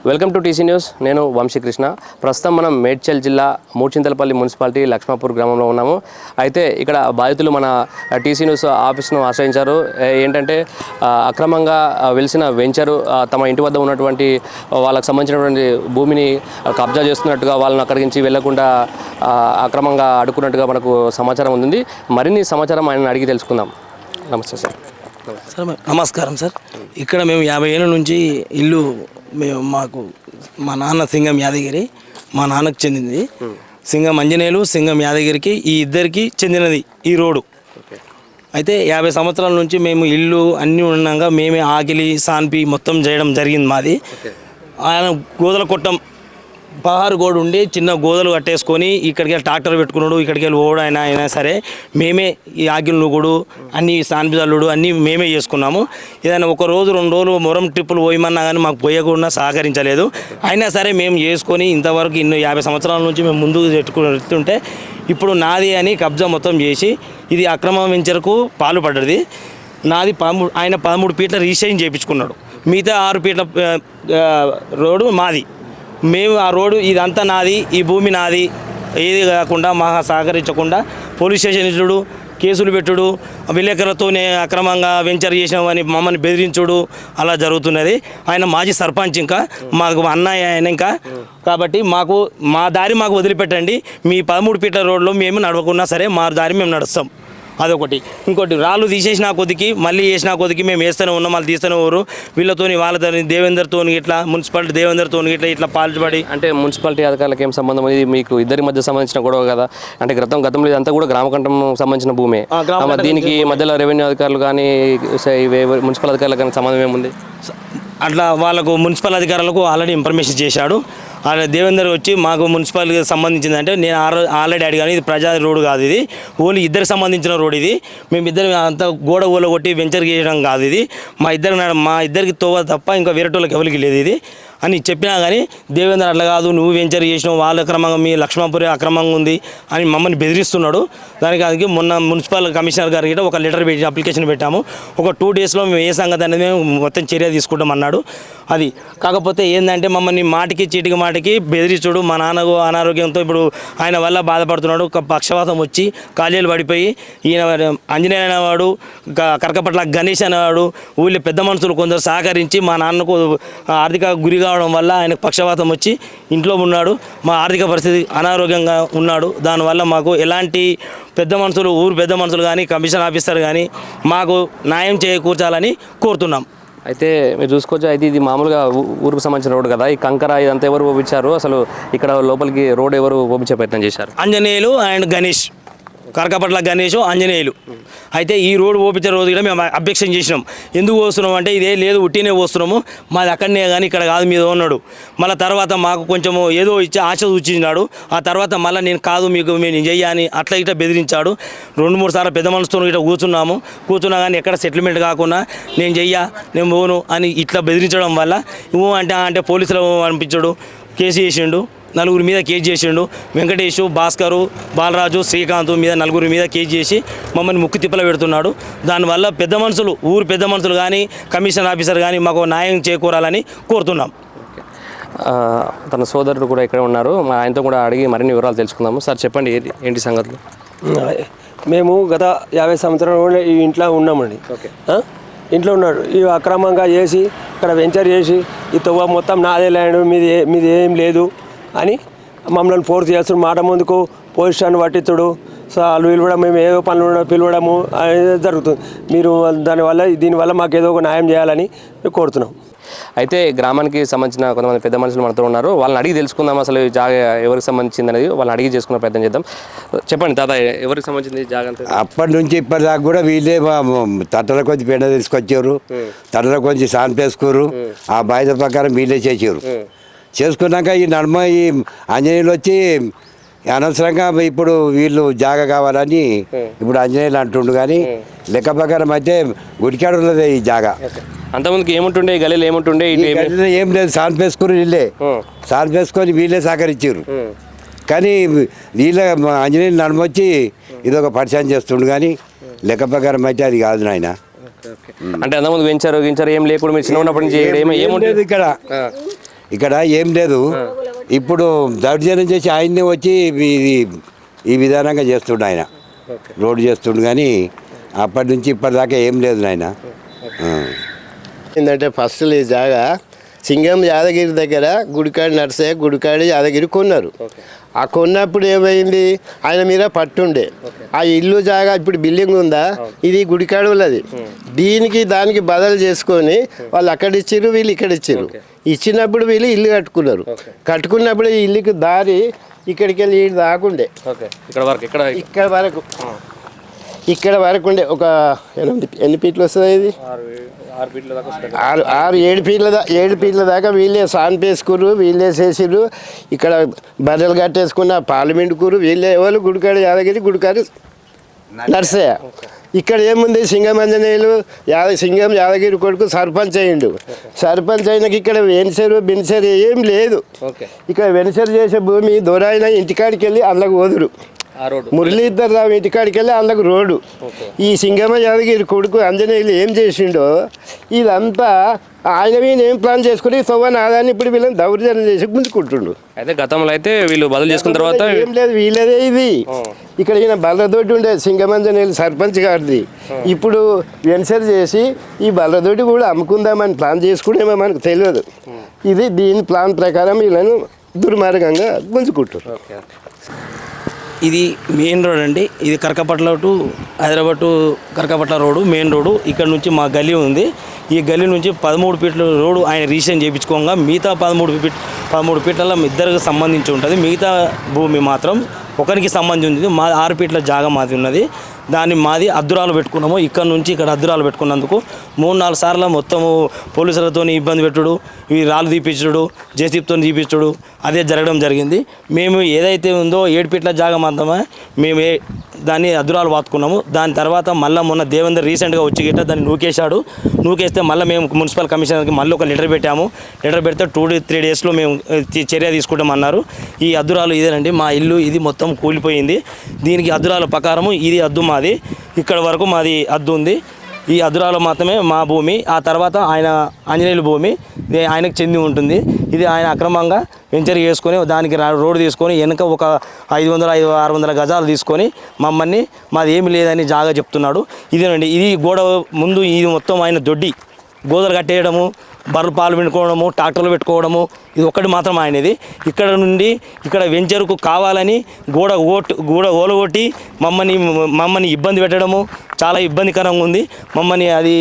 Welcome to TC news. నేను వంశీకృష్ణ. ప్రస్తుతం మనం మేడ్చల్ జిల్లా మూడ్చింతలపల్లి మున్సిపాలిటీ లక్ష్మాపూర్ గ్రామంలో ఉన్నాము. అయితే ఇక్కడ బాధితులు మన టీసీ న్యూస్ ఆఫీస్ను ఆశ్రయించారు. ఏంటంటే అక్రమంగా వెలిసిన వెంచరు తమ ఇంటి వద్ద ఉన్నటువంటి వాళ్ళకు సంబంధించినటువంటి భూమిని కబ్జా చేస్తున్నట్టుగా వాళ్ళని అక్కడి నుంచి వెళ్లకుండా అక్రమంగా అడ్డుకున్నట్టుగా మనకు సమాచారం ఉంది. మరిన్ని సమాచారం ఆయన అడిగి తెలుసుకుందాం. నమస్తే సార్. సార్ నమస్కారం సార్. ఇక్కడ మేము 50 ఏళ్ళ నుంచి ఇల్లు మాకు మా నాన్న సింగం యాదగిరి, మా నాన్నకు చెందింది. సింగం అంజనేయులు, సింగం యాదగిరికి ఈ ఇద్దరికి చెందినది ఈ రోడ్డు. అయితే 50 సంవత్సరాల నుంచి మేము ఇల్లు అన్నీ ఉన్నాక మేమే ఆకిలి సాన్పి మొత్తం చేయడం జరిగింది మాది. ఆయన గోదల కొట్టం పహారు గోడు ఉండి చిన్న గోదలు కట్టేసుకొని ఇక్కడికి వెళ్ళి ట్రాక్టర్ పెట్టుకున్నాడు. ఇక్కడికి వెళ్ళి ఓడు అయినా సరే మేమే ఈ ఆకిలు కూడా అన్ని సాన్పిజల్లుడు అన్నీ మేమే చేసుకున్నాము. ఏదైనా ఒక రోజు 2 రోజులు మొరం ట్రిప్పులు పోయమన్నా కానీ మాకు పోయకుండా సహకరించలేదు. అయినా సరే మేము చేసుకొని ఇంతవరకు 50 సంవత్సరాల నుంచి మేము ముందుకు పెట్టుకుంటుంటే ఇప్పుడు నాది అని కబ్జా మొత్తం చేసి ఇది అక్రమ వెంచర్కు పాల్పడ్డది. నాది ఆయన 13 ఫీట్ల రిజిస్ట్రేషన్ చేయించుకున్నాడు. మిగతా 6 ఫీట్ల రోడ్డు మాది. మేము ఆ రోడ్డు ఇదంతా నాది, ఈ భూమి నాది ఏది కాకుండా మా సహకరించకుండా పోలీస్ స్టేషన్ ఇచ్చుడు, కేసులు పెట్టుడు, విలేకరులతోనే అక్రమంగా వెంచర్ చేసినామని మమ్మల్ని బెదిరించుడు అలా జరుగుతున్నది. ఆయన మాజీ సర్పంచ్, ఇంకా మాకు అన్నయ్య ఆయన ఇంకా. కాబట్టి మాకు మా దారి మాకు వదిలిపెట్టండి. మీ 13 ఫీట్ల రోడ్లో మేము నడవకున్నా సరే మా దారి మేము నడుస్తాం. అదొకటి. ఇంకోటి, రాళ్ళు తీసేసిన కొద్దికి మళ్ళీ వేసిన కొద్దికి మేము వేస్తూనే ఉన్నాం, వాళ్ళు తీస్తూనే ఊరు. వీళ్ళతోని వాళ్ళతో దేవేందర్తో ఇట్లా మున్సిపాలిటీ దేవేందర్తో ఇట్లా పాల్పడి. అంటే మున్సిపాలిటీ అధికారులకు ఏం సంబంధం? ఇది మీకు ఇద్దరి మధ్య సంబంధించిన గొడవ కదా. అంటే గతంలో ఇదంతా కూడా గ్రామకంఠం సంబంధించిన భూమే. దీనికి మధ్యలో రెవెన్యూ అధికారులు కానీ మున్సిపల్ అధికారులకు కానీ సంబంధం ఏముంది? అట్లా వాళ్ళకు మున్సిపల్ అధికారులకు ఆల్రెడీ ఇన్ఫర్మేషన్ చేశాడు. దేవేందర్ వచ్చి మాకు మున్సిపాలిటీకి సంబంధించిందంటే నేను ఆల్రెడీ అడిగాను. ఇది ప్రజా రోడ్డు కాదు, ఇది ఓన్లీ ఇద్దరికి సంబంధించిన రోడ్. ఇది మేమిద్దరం అంతా గోడ ఊళ్ళో కొట్టి వెంచర్ చేయడం కాదు. ఇది మా ఇద్దరికి తోవ తప్ప ఇంకా వేరేటోళ్ళకి ఎవరికి లేదు ఇది అని చెప్పినా కానీ దేవేందర్ అట్లా కాదు, నువ్వు వెంచర్ చేసినావు, వాళ్ళ అక్రమంగా మీ లక్ష్మాపురి అక్రమంగా ఉంది అని మమ్మల్ని బెదిరిస్తున్నాడు. దానికి మొన్న మున్సిపల్ కమిషనర్ గారికి ఒక లెటర్ పెట్టి అప్లికేషన్ పెట్టాము. ఒక 2 డేస్లో మేము ఏ సంగతి అనేది మేము మొత్తం చర్య తీసుకుంటాం అన్నాడు. అది కాకపోతే ఏంటంటే మమ్మల్ని చీటికి మాటికి బెదిరించుడు. మా నాన్నకు అనారోగ్యంతో ఇప్పుడు ఆయన వల్ల బాధపడుతున్నాడు. పక్షవాతం వచ్చి కాలేజీలు పడిపోయి ఈయన ఆంజనేయ అనేవాడు, కరకపట్ల గణేష్ అనేవాడు, ఊళ్ళో పెద్ద మనుషులు కొందరు సహకరించి మా నాన్నకు ఆర్థిక గురి కావడం వల్ల ఆయనకు పక్షవాతం వచ్చి ఇంట్లో ఉన్నాడు. మా ఆర్థిక పరిస్థితి అనారోగ్యంగా ఉన్నాడు. దానివల్ల మాకు ఎలాంటి ఊరు పెద్ద మనుషులు కానీ కమిషన్ ఆఫీసర్ కానీ మాకు న్యాయం చేకూర్చాలని కోరుతున్నాం. అయితే మీరు చూసుకోవచ్చు. అయితే ఇది మామూలుగా ఊరికి సంబంధించిన రోడ్డు కదా. ఈ కంకర ఇదంతా ఎవరు పంపించారు? అసలు ఇక్కడ లోపలికి రోడ్ ఎవరు పంపించే ప్రయత్నం చేశారు? ఆంజనేయులు అండ్ గణేష్, కరకపట్ల గణేష్, ఆంజనేయులు. అయితే ఈ రోడ్డు ఓపించే రోజు కూడా మేము అబ్జెక్షన్ చేసినాం. ఎందుకు వస్తున్నాం అంటే ఇదే లేదు, ఉట్టినే వస్తున్నాము, మాది అక్కడనే కానీ ఇక్కడ కాదు మీద ఉన్నాడు. మళ్ళీ తర్వాత మాకు కొంచెము ఏదో ఇచ్చి ఆశ చూచినాడు. ఆ తర్వాత మళ్ళీ నేను కాదు మీకు నేను చెయ్యని అట్లా ఇట్లా బెదిరించాడు. 2-3 సార్లు పెద్ద మనుషులతో ఇట్లా కూర్చున్నా కానీ ఎక్కడ సెటిల్మెంట్ కాకుండా నేను పోను అని ఇట్లా బెదిరించడం వల్ల అంటే పోలీసులు అనిపించాడు. కేసు చేసిండు, 4 మీద కేసు చేసిండు. వెంకటేష్, భాస్కరు, బాలరాజు, శ్రీకాంత్ మీద 4 మీద కేసు చేసి మమ్మల్ని ముక్కు తిప్పలు పెడుతున్నాడు. దానివల్ల ఊరు పెద్ద మనుషులు కానీ కమిషన్ ఆఫీసర్ కానీ మాకు న్యాయం చేకూరాలని కోరుతున్నాం. తన సోదరుడు కూడా ఇక్కడ ఉన్నారు. ఆయనతో కూడా అడిగి మరిన్ని వివరాలు తెలుసుకుందాము. సార్ చెప్పండి, ఏంటి సంగతులు? మేము గత 50 సంవత్సరాలు ఈ ఇంట్లో ఉన్నామండి. ఇంట్లో ఉన్నాడు. ఇవి అక్రమంగా చేసి ఇక్కడ వెంచర్ చేసి ఈ తవ్వ మొత్తం నాదే ల్యాండ్, మీది ఏం లేదు అని మమ్మల్ని ఫోర్స్ చేస్తుడు. మాట ముందుకు పోలీస్ స్టేషన్ పట్టించుడు, వాళ్ళు పిలవడం, మేము ఏదో పనులు పిలవడము అనేది జరుగుతుంది. మీరు దీనివల్ల మాకు ఏదో ఒక న్యాయం చేయాలని కోరుతున్నాం. అయితే గ్రామానికి సంబంధించిన కొంతమంది పెద్ద మనుషులు మనతో ఉన్నారు. వాళ్ళని అడిగి తెలుసుకుందాం అసలు ఈ జాగా ఎవరికి సంబంధించింది అనేది. వాళ్ళని అడిగి చేసుకునే ప్రయత్నం చేద్దాం. చెప్పండి తాత, ఎవరికి సంబంధించింది జాగా? అప్పటి నుంచి ఇప్పటిదాకా కూడా వీళ్ళే తట్టల కొద్ది పెండ తీసుకొచ్చారు, తట్టల కొద్ది సాన్పేసుకోరు. ఆ బాధ్యత ప్రకారం వీళ్ళే చేసుకున్నాక ఈ నడుమ ఈ ఆంజనేయులు వచ్చి అనవసరంగా ఇప్పుడు వీళ్ళు జాగా కావాలని ఇప్పుడు ఆంజనేయులు అంటుండు. కానీ లెక్క ప్రకారం అయితే గుడికాడ ఉన్నదే ఈ జాగా. అంతకుముందుకు ఏముంటుండే ఈ గలీలో? ఏముంటుండే ఏం లేదు, సాన్పేసుకుని సాన్పేసుకొని వీళ్ళే సహకరించారు. కానీ వీళ్ళ ఆంజనేయులు నడుమొచ్చి ఇదొక పరిచయం చేస్తుండు. కానీ లెక్క ప్రకారం అయితే అది కాదు నాయన. అంటే అంతకుముందు వెంచరు ఏం లేకుండా మీరు చిన్న ఉన్నప్పటి నుంచి ఏముంటుంది ఇక్కడ ఇక్కడ ఏం లేదు. ఇప్పుడు దౌర్జన్యం చేసి ఆయన్నే వచ్చి ఈ విధానంగా చేస్తుండు ఆయన. రోడ్డు చేస్తుండు కానీ అప్పటి నుంచి ఇప్పటిదాకా ఏం లేదు నాయన. ఏంటంటే ఫస్ట్ ఈ జాగా సింగం యాదగిరి దగ్గర గుడికాడి నర్సయ్య గుడికాడి యాదగిరి కొన్నారు. ఆ కొన్నప్పుడు ఏమైంది, ఆయన మీద పట్టుండే. ఆ ఇల్లు జాగా ఇప్పుడు బిల్డింగ్ ఉందా, ఇది గుడికాడు వాళ్ళది. దీనికి దానికి బదలు చేసుకొని వాళ్ళు అక్కడ ఇచ్చిర్రు, వీళ్ళు ఇక్కడ ఇచ్చిర్రు. ఇచ్చినప్పుడు వీళ్ళు ఇల్లు కట్టుకున్నారు. కట్టుకున్నప్పుడు ఈ ఇల్లుకి దారి ఇక్కడికి వెళ్ళి దాకుండే, ఇక్కడ వరకు ఉండే. ఒక ఎన్ని ఫీట్లు వస్తుంది ఇది, 7 ఫీట్ల దాకా వీళ్ళే సాన్ పేసుకుర్రు, వీళ్ళే చేసిర్రు. ఇక్కడ బర్రెలు కట్టేసుకున్న పార్లమెంట్ కూరు వీళ్ళే. ఎవరు గుడికాడు యాదగిరి గుడికాడు నర్సయ్య. ఇక్కడ ఏముంది, సింగమంజనేయులు సింగం యాదగిరి కొడుకు సర్పంచ్ అయ్యిండు. సర్పంచ్ అయినాక ఇక్కడ వెన్సరు బిన్సరు ఏం లేదు. ఇక్కడ వెన్సరు చేసే భూమి దొరైన ఇంటికాడికి వెళ్ళి అందులోకి వదురు. మురళీధర్ రావు ఇంటికాడికి వెళ్ళి అందులోకి రోడ్డు. ఈ సింగమ యాదగిరి కొడుకు ఆంజనేయులు ఏం చేసిండో ఇదంతా ఆయన మీద ఏం ప్లాన్ చేసుకుని సోవన్ ఆదాన్ని ఇప్పుడు వీళ్ళని దౌర్జన్యం చేసి గుంజుకుంటుండు. అయితే గతంలో అయితే వీళ్ళు బదులు చేసుకున్న తర్వాత ఏం లేదు, వీళ్ళదే ఇది. ఇక్కడ ఈయన బల్లదొడ్డి ఉండే సింగమంజనేయులు సర్పంచ్ గారిది. ఇప్పుడు వెన్సర్ చేసి ఈ బల్లదొడ్డి కూడా అమ్ముకుందామని ప్లాన్ చేసుకునేమో మనకు తెలియదు. ఇది దీని ప్లాన్ ప్రకారం వీళ్ళను దుర్మార్గంగా గుంజుకుంటారు. ఇది మెయిన్ రోడ్ అండి. ఇది Karakapatla to Hyderabad to Karakapatla road, main road. ఇక్కడ నుంచి మా గల్లీ ఉంది. ఈ గల్లీ నుంచి 13 ఫీట్ల రోడ్డు ఆయన రీసెంట్ చేయించుకోగా మిగతా 13 ఫీట్ల ఇద్దరికి సంబంధించి ఉంటుంది. మిగతా భూమి మాత్రం ఒకరికి సంబంధించి ఉంది. మా 6 ఫీట్ల జాగా మాది ఉన్నది. దాన్ని మాది అద్దురాలు పెట్టుకున్నాము. ఇక్కడ నుంచి ఇక్కడ అద్దురాలు పెట్టుకున్నందుకు 3-4 సార్లు మొత్తము పోలీసులతో ఇబ్బంది పెట్టుడు, ఈ రాళ్ళు తీపించుడు, జేసీబీతో తీపించుడు అదే జరగడం జరిగింది. మేము ఏదైతే ఉందో 7 ఫీట్ల జాగా మాత్రమే మేము దాన్ని అద్దురాలు పాతుకున్నాము. దాని తర్వాత మళ్ళీ మొన్న దేవేందర్ రీసెంట్గా వచ్చి గిట్ట దాన్ని నూకేస్తే మళ్ళీ మేము మున్సిపల్ కమిషనర్కి మళ్ళీ ఒక లెటర్ పెట్టాము. లెటర్ పెడితే 2-3 డేస్లో మేము చర్య తీసుకుంటామన్నారు. ఈ అద్దురాలు ఇదేనండి, మా ఇల్లు ఇది మొత్తం కూలిపోయింది. దీనికి అద్దురాల ప్రకారము ఇది అద్దు మాది, ఇక్కడ వరకు మాది అద్దు ఉంది. ఈ అద్దురాలు మాత్రమే మా భూమి. ఆ తర్వాత ఆయన ఆంజనేయుల భూమి ఆయనకు చెంది ఉంటుంది. ఇది ఆయన అక్రమంగా వెంచర్ చేసుకొని దానికి రోడ్డు తీసుకొని వెనుక ఒక 500-600 గజాలు తీసుకొని మమ్మల్ని మాది ఏమి లేదని జాగా చెప్తున్నాడు. ఇదేనండి, ఇది గోడ ముందు ఇది మొత్తం ఆయన దొడ్డి గోదలు కట్టేయడము, బర్రెలు పాలు పెట్టుకోవడము, ట్రాక్టర్లు పెట్టుకోవడము, ఇది ఒక్కటి మాత్రం ఆయనది. ఇక్కడ నుండి ఇక్కడ వెంచర్కు కావాలని గోడ ఓలగొట్టి మమ్మల్ని ఇబ్బంది పెట్టడము చాలా ఇబ్బందికరంగా ఉంది. మమ్మల్ని అది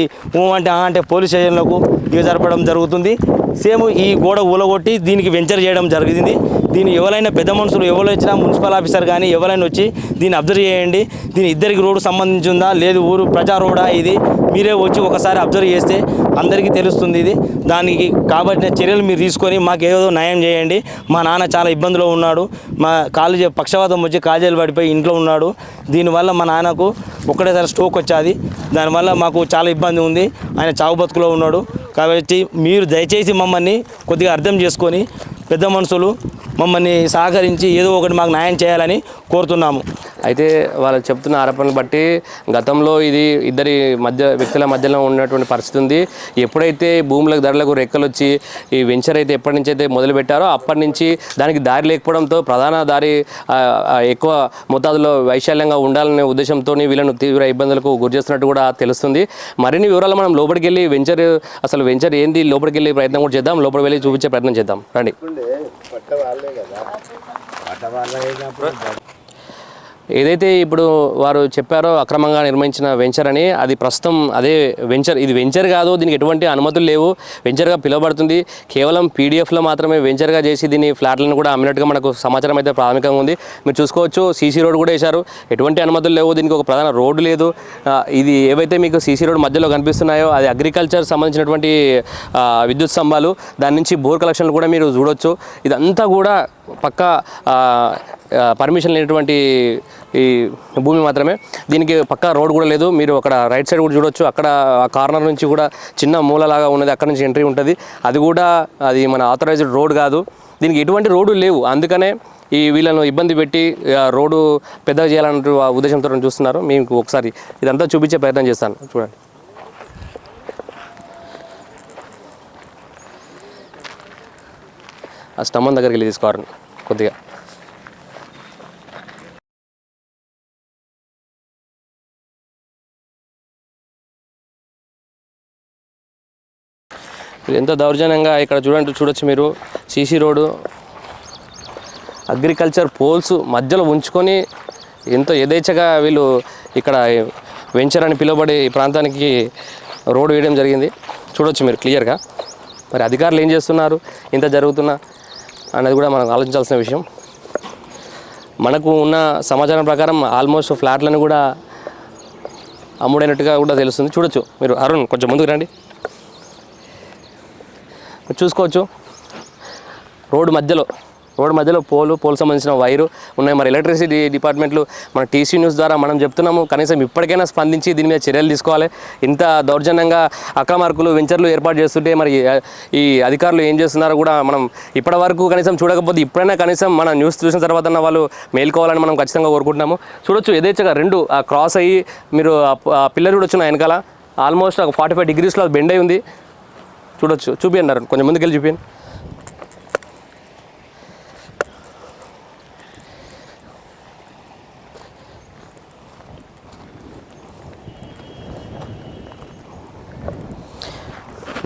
అంటే పోలీస్ స్టేషన్లకు ఇక జరపడం జరుగుతుంది. సేమ్ ఈ గోడ ఊలగొట్టి దీనికి వెంచర్ చేయడం జరిగింది. దీన్ని ఎవరైనా పెద్ద మనుషులు ఎవరు వచ్చినా మున్సిపల్ ఆఫీసర్ కానీ ఎవరైనా వచ్చి దీన్ని అబ్జర్వ్ చేయండి. దీని ఇద్దరికి రోడ్డు సంబంధించిందా లేదు ఊరు ప్రజా రోడా ఇది మీరే వచ్చి ఒకసారి అబ్జర్వ్ చేస్తే అందరికీ తెలుస్తుంది. ఇది దానికి కాబట్టి చర్యలు మీరు తీసుకొని మాకు ఏదో న్యాయం చేయండి. మా నాన్న చాలా ఇబ్బందిలో ఉన్నాడు. మా కాలేజీ పక్షవాతం వచ్చి కాలేజీలు పడిపోయి ఇంట్లో ఉన్నాడు. దీనివల్ల మా నాన్నకు ఒక్కటేసారి స్ట్రోక్ వచ్చేది. దానివల్ల మాకు చాలా ఇబ్బంది ఉంది. ఆయన చావు బతుకులో ఉన్నాడు. కాబట్టి మీరు దయచేసి మమ్మల్ని కొద్దిగా అర్థం చేసుకొని పెద్ద మనుషులు మమ్మల్ని సహకరించి ఏదో ఒకటి మాకు న్యాయం చేయాలని కోరుతున్నాము. అయితే వాళ్ళు చెప్తున్న ఆరోపణలు బట్టి గతంలో ఇది ఇద్దరి వ్యక్తుల మధ్యలో ఉన్నటువంటి పరిస్థితి ఉంది. ఎప్పుడైతే భూములకు ధరలకు రెక్కలు వచ్చి ఈ వెంచర్ అయితే ఎప్పటి నుంచి అయితే మొదలుపెట్టారో అప్పటి నుంచి దానికి దారి లేకపోవడంతో ప్రధాన దారి ఎక్కువ మోతాదులో వైశాల్యంగా ఉండాలనే ఉద్దేశంతో వీళ్ళను తీవ్ర ఇబ్బందులకు గురి చేస్తున్నట్టు కూడా తెలుస్తుంది. మరిన్ని వివరాలు మనం లోపలికి వెళ్ళి వెంచర్ ఏంది లోపలికి వెళ్ళి ప్రయత్నం కూడా చేద్దాం. లోపలికి వెళ్ళి చూపించే ప్రయత్నం చేద్దాం రండి. ఏదైతే ఇప్పుడు వారు చెప్పారో అక్రమంగా నిర్మించిన వెంచర్ అని, అది ప్రస్తుతం అదే వెంచర్. ఇది వెంచర్ కాదు, దీనికి ఎటువంటి అనుమతులు లేవు. వెంచర్గా పిలువబడుతుంది. కేవలం పీడిఎఫ్లో మాత్రమే వెంచర్గా చేసి దీని ఫ్లాట్లను కూడా అమ్మినట్టుగా మనకు సమాచారం అయితే ప్రాథమికంగా ఉంది. మీరు చూసుకోవచ్చు, సీసీ రోడ్ కూడా వేశారు. ఎటువంటి అనుమతులు లేవు. దీనికి ఒక ప్రధాన రోడ్డు లేదు. ఇది ఏవైతే మీకు సీసీ రోడ్ మధ్యలో కనిపిస్తున్నాయో అది అగ్రికల్చర్ సంబంధించినటువంటి విద్యుత్ స్తంభాలు. దాని నుంచి బోర్ కలెక్షన్లు కూడా మీరు చూడొచ్చు. ఇదంతా కూడా పక్కా పర్మిషన్ లేనటువంటి ఈ భూమి మాత్రమే. దీనికి పక్కా రోడ్ కూడా లేదు. మీరు అక్కడ రైట్ సైడ్ కూడా చూడొచ్చు. అక్కడ ఆ కార్నర్ నుంచి కూడా చిన్న మూలలాగా ఉన్నది, అక్కడ నుంచి ఎంట్రీ ఉంటుంది. అది మన ఆథరైజ్డ్ రోడ్ కాదు. దీనికి ఎటువంటి రోడ్డు లేవు. అందుకనే ఈ వీళ్ళను ఇబ్బంది పెట్టి రోడ్డు పెద్దగా చేయాలన్న ఉద్దేశంతో చూస్తున్నారు. మీకు ఒకసారి ఇదంతా చూపించే ప్రయత్నం చేస్తాను, చూడండి. ఆ స్తంభం దగ్గరికి వెళ్ళి తీసుకోవాలి కొద్దిగా. ఎంత దౌర్జన్యంగా ఇక్కడ చూడొచ్చు మీరు. సీసీ రోడ్డు, అగ్రికల్చర్ పోల్స్ మధ్యలో ఉంచుకొని ఎంతో యథేచ్ఛగా వీళ్ళు ఇక్కడ వెంచర్ అని పిలువబడే ఈ ప్రాంతానికి రోడ్డు వేయడం జరిగింది. చూడొచ్చు మీరు క్లియర్గా. మరి అధికారులు ఏం చేస్తున్నారు ఇంత జరుగుతున్నా అనేది కూడా మనం ఆలోచించాల్సిన విషయం. మనకు ఉన్న సమాచారం ప్రకారం ఆల్మోస్ట్ ఫ్లాట్లను కూడా అమ్ముడైనట్టుగా కూడా తెలుస్తుంది. చూడొచ్చు మీరు. అరుణ్ కొంచెం ముందుకు రండి. చూసుకోవచ్చు రోడ్డు మధ్యలో పోల్ సంబంధించిన వైరు ఉన్నాయి. మరి ఎలక్ట్రిసిటీ డిపార్ట్మెంట్లు మన టీసీ న్యూస్ ద్వారా మనం చెప్తున్నాము, కనీసం ఇప్పటికైనా స్పందించి దీని మీద చర్యలు తీసుకోవాలి. ఇంత దౌర్జన్యంగా అక్రమార్కులు వెంచర్లు ఏర్పాటు చేస్తుంటే మరి ఈ అధికారులు ఏం చేస్తున్నారో కూడా మనం ఇప్పటి వరకు కనీసం చూడకపోతే ఇప్పుడైనా కనీసం మన న్యూస్ చూసిన తర్వాత వాళ్ళు మేల్కోవాలని మనం ఖచ్చితంగా కోరుకుంటున్నాము. చూడొచ్చు యథేచ్ఛగా రెండు క్రాస్ అయ్యి మీరు ఆ పిల్లర్ కూడా వచ్చిన వెనకాల ఆల్మోస్ట్ ఒక 45 degreesలో బెండ్ అయి ఉంది. చూడొచ్చు. చూపియండి కొంచెం ముందుకెళ్ళి చూపియండి.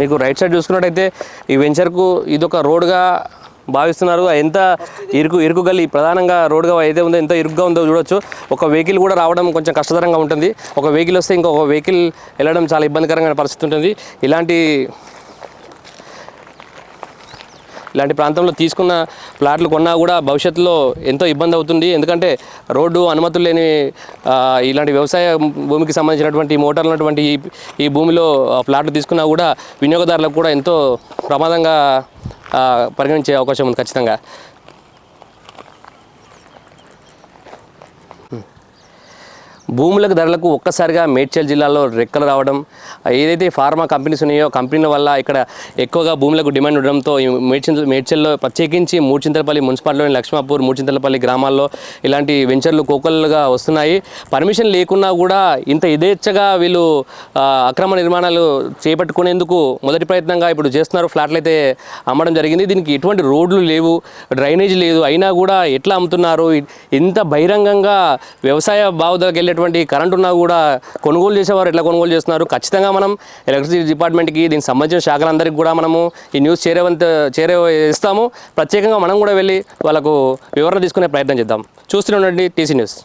మీకు రైట్ సైడ్ చూసుకున్నట్టయితే ఈ వెంచర్కు ఇదొక రోడ్గా భావిస్తున్నారు. ఎంత ఇరుకు గల్లీ ప్రధానంగా రోడ్గా అయితే ఉందో ఎంత ఇరుగ్గా ఉందో చూడొచ్చు. ఒక వెహికల్ కూడా రావడం కొంచెం కష్టతరంగా ఉంటుంది. ఒక వెహికల్ వస్తే ఇంకొక వెహికల్ వెళ్ళడం చాలా ఇబ్బందికరమైన పరిస్థితి ఉంటుంది. ఇలాంటి ప్రాంతంలో తీసుకున్న ప్లాట్లు కొన్నా కూడా భవిష్యత్తులో ఎంతో ఇబ్బంది అవుతుంది. ఎందుకంటే రోడ్డు అనుమతులు లేని ఇలాంటి వ్యవసాయ భూమికి సంబంధించినటువంటి మోటార్లు ఉన్నటువంటి ఈ భూమిలో ప్లాట్లు తీసుకున్నా కూడా వినియోగదారులకు కూడా ఎంతో ప్రమాదంగా పరిగణించే అవకాశం ఉంది ఖచ్చితంగా. భూములకు ధరలకు ఒక్కసారిగా మేడ్చల్ జిల్లాలో రెక్కలు రావడం, ఏదైతే ఫార్మా కంపెనీస్ ఉన్నాయో కంపెనీల వల్ల ఇక్కడ ఎక్కువగా భూములకు డిమాండ్ ఉండడంతో మేడ్చల్లో ప్రత్యేకించి మూడ్చింతలపల్లి మున్సిపాలిటీలోని లక్ష్మాపూర్, మూడ్చింతలపల్లి గ్రామాల్లో ఇలాంటి వెంచర్లు కోకొల్లుగా వస్తున్నాయి. పర్మిషన్ లేకున్నా కూడా ఇంత యథేచ్ఛగా వీళ్ళు అక్రమ నిర్మాణాలు చేపట్టుకునేందుకు మొదటి ప్రయత్నంగా ఇప్పుడు చేస్తున్నారు. ఫ్లాట్లు అయితే అమ్మడం జరిగింది. దీనికి ఎటువంటి రోడ్లు లేవు, డ్రైనేజ్ లేదు, అయినా కూడా ఎట్లా అమ్ముతున్నారు? ఇంత బహిరంగంగా వ్యవసాయ బావుదలకు వెళ్ళే కరెంట్ ఉన్నా కూడా కొనుగోలు చేసేవారు ఎట్లా కొనుగోలు చేస్తున్నారు? ఖచ్చితంగా మనం ఎలక్ట్రిసిటీ డిపార్ట్మెంట్కి దీనికి సంబంధించిన శాఖలందరికీ కూడా మనము ఈ న్యూస్ చేరేస్తాము. ప్రత్యేకంగా మనం కూడా వెళ్ళి వాళ్ళకు వివరణ తీసుకునే ప్రయత్నం చేద్దాం. చూస్తూనే ఉండండి టీసీ న్యూస్.